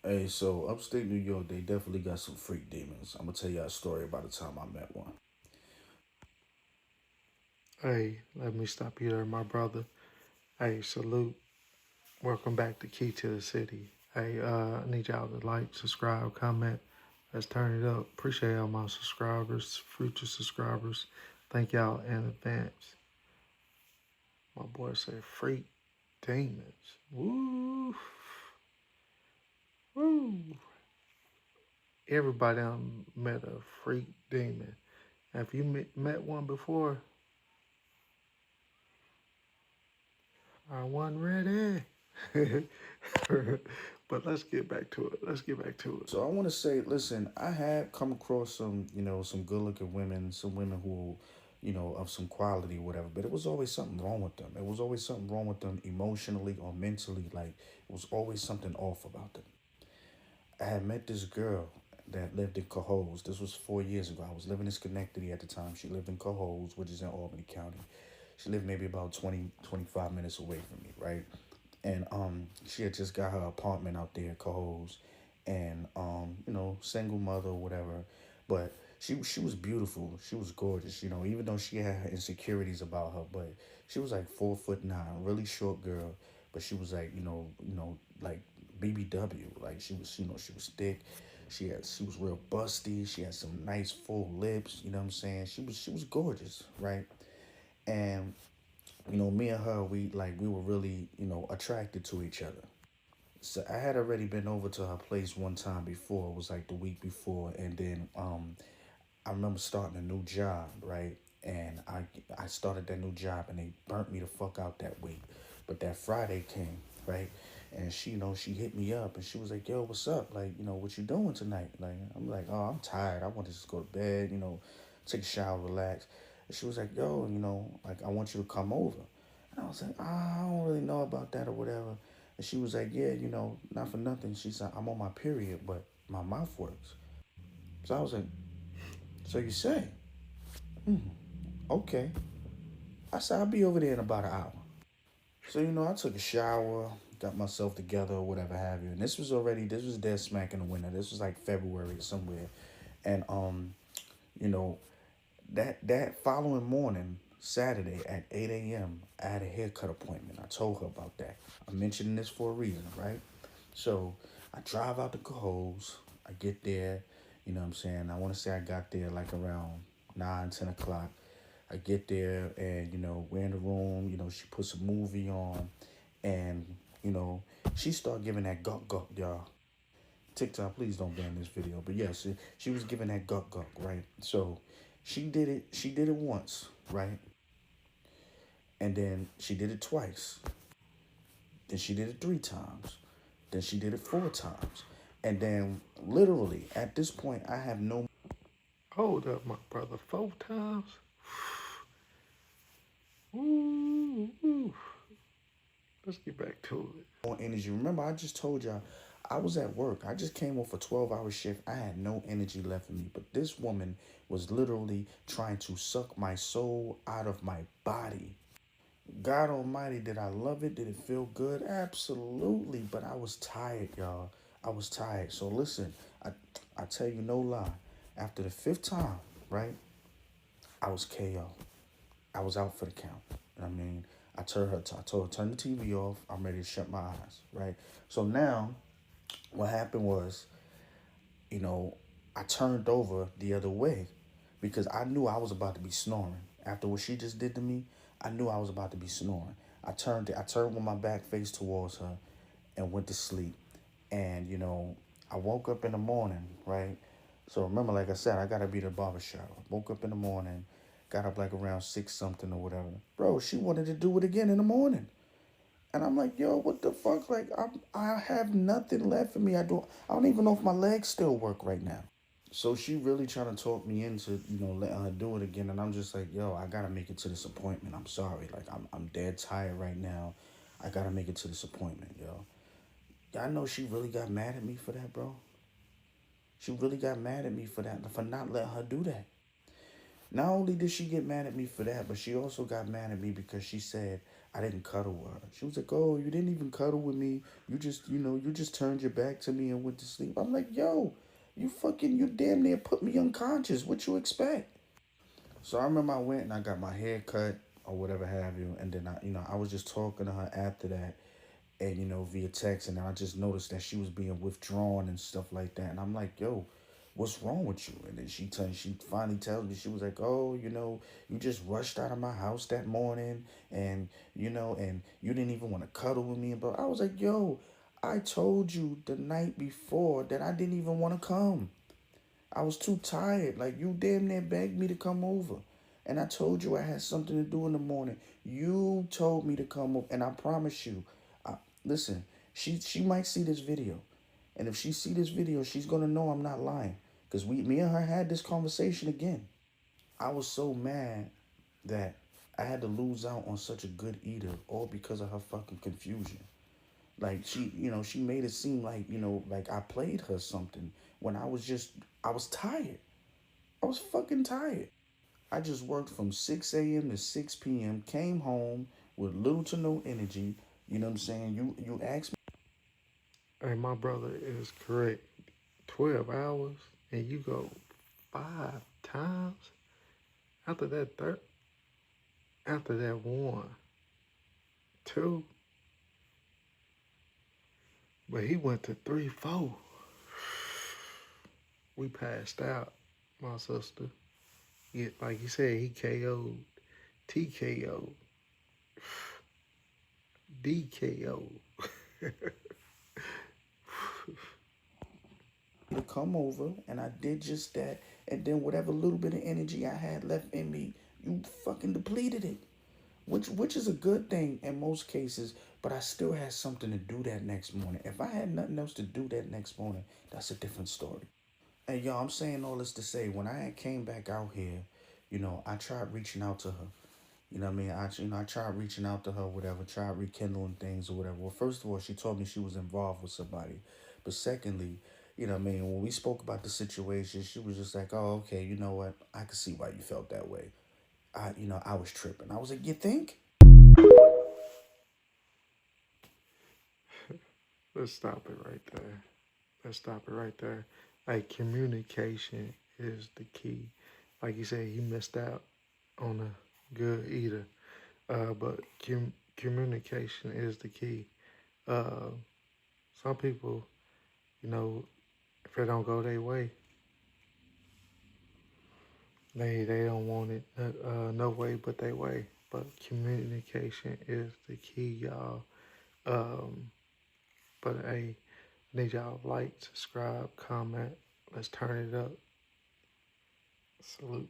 Hey, so upstate New York, they definitely got some freak demons. I'm gonna tell you a story about the time I met one. Hey, let me stop you there, my brother. Hey, salute. Welcome back to Key to the City. Hey, I need y'all to like, subscribe, comment. Let's turn it up. Appreciate all my subscribers, future subscribers. Thank y'all in advance. My boy said freak demons. Woo, woo. Everybody done met a freak demon. Have you met one before? I wasn't ready. But let's get back to it. Let's get back to it. So I want to say, listen, I had come across some good-looking women, some women who, of some quality, whatever. But it was always something wrong with them. It was always something wrong with them emotionally or mentally. Like it was always something off about them. I had met this girl that lived in Cohoes. This was 4 years ago. I was living in Schenectady at the time. She lived in Cohoes, which is in Albany County. She lived maybe about 20, 25 minutes away from me, right? And she had just got her apartment out there in Cohoes, and single mother or whatever. But she was beautiful. She was gorgeous. Even though she had her insecurities about her, but she was like 4'9", really short girl. But she was like like BBW. Like she was thick. She was real busty. She had some nice full lips. You know what I'm saying? She was gorgeous, right? And me and her, we were really, attracted to each other. So I had already been over to her place one time before. It was like the week before, and then I remember starting a new job, right? And I started that new job, and they burnt me the fuck out that week. But that Friday came, right? And she, she hit me up, and she was like, "Yo, what's up? Like, what you doing tonight?" Like, I'm like, "Oh, I'm tired. I want to just go to bed, take a shower, relax." And she was like, "Yo, like I want you to come over." And I was like, "Ah, I don't really know about that or whatever." And she was like, "Yeah, not for nothing." She said, "I'm on my period, but my mouth works." So I was like, "So you say?" Okay. I said, "I'll be over there in about an hour." So, I took a shower, got myself together or whatever have you. And this was dead smack in the winter. This was like February somewhere. And, you know, that following morning, Saturday at 8 a.m., I had a haircut appointment. I told her about that. I'm mentioning this for a reason, right? So I drive out to Cohoes. I get there, you know what I'm saying? I want to say I got there like around 9, 10 o'clock. I get there and, we're in the room. She puts a movie on and, you know, she started giving that guk guk, y'all. TikTok, please don't ban this video. But yes, she was giving that guk guk, right? So she did it once, right? And then she did it twice. Then she did it 3 times. Then she did it 4 times. And then literally at this point I have no Hold up, my brother. 4 times? Ooh, ooh. Let's get back to it. more energy. Remember, I just told y'all I was at work. I just came off a 12-hour shift. I had no energy left in me. But this woman was literally trying to suck my soul out of my body. God Almighty, did I love it? Did it feel good? Absolutely. But I was tired, y'all. I was tired. So listen, I tell you no lie. After the fifth time, right, I was KO. I was out for the count. I mean, I told her turn the TV off. I'm ready to shut my eyes, right? So now, what happened was, you know, I turned over the other way because I knew I was about to be snoring. After what she just did to me, I knew I was about to be snoring. I turned with my back face towards her and went to sleep. And, I woke up in the morning, right? So remember, like I said, I gotta be the barber shop. Woke up in the morning, got up like around 6 something or whatever. Bro, she wanted to do it again in the morning. And I'm like, yo, what the fuck? Like, I have nothing left for me. I don't even know if my legs still work right now. So she really trying to talk me into, letting her do it again. And I'm just like, yo, I gotta make it to this appointment. I'm sorry. Like, I'm dead tired right now. I gotta make it to this appointment, yo. Y'all know she really got mad at me for that, bro. She really got mad at me for that, for not letting her do that. Not only did she get mad at me for that, but she also got mad at me because she said I didn't cuddle with her. She was like, "Oh, you didn't even cuddle with me. You just, you just turned your back to me and went to sleep." I'm like, "Yo, you damn near put me unconscious. What you expect?" So I remember I went and I got my hair cut or whatever have you, and then I was just talking to her after that, and via text, and I just noticed that she was being withdrawn and stuff like that, and I'm like, "Yo, what's wrong with you?" And then she finally tells me, she was like, "Oh, you just rushed out of my house that morning, and and you didn't even want to cuddle with me." But I was like, "Yo, I told you the night before that I didn't even want to come. I was too tired. Like, you damn near begged me to come over. And I told you I had something to do in the morning. You told me to come over, and I promise you, listen, she might see this video. And if she see this video, she's gonna know I'm not lying. Cause me and her had this conversation again. I was so mad that I had to lose out on such a good eater, all because of her fucking confusion. Like, she made it seem like, like I played her something when I was tired. I was fucking tired. I just worked from 6 a.m. to 6 p.m., came home with little to no energy. You know what I'm saying? You asked me. Hey, my brother is correct. 12 hours and you go 5 times after that third, after that one, two, but he went to 3, 4. We passed out, my sister. Yeah, like you said, he KO'd, TKO, DKO. To come over, and I did just that. And then whatever little bit of energy I had left in me, you fucking depleted it. Which is a good thing in most cases, but I still had something to do that next morning. If I had nothing else to do that next morning, that's a different story. Hey, yo, I'm saying all this to say, when I came back out here, I tried reaching out to her. You know what I mean? I tried reaching out to her, whatever, tried rekindling things or whatever. Well, first of all, she told me she was involved with somebody. But secondly, you know what I mean, when we spoke about the situation, she was just like, "Oh, okay, you know what? I can see why you felt that way. I was tripping." I was like, "You think?" Let's stop it right there. Let's stop it right there. Like, communication is the key. Like you said, he missed out on a good eater. But communication is the key. Uh, some people, you know, if it don't go their way, they don't want it no way but their way. But communication is the key, y'all. Um, but hey, I need y'all to like, subscribe, comment. Let's turn it up. Salute.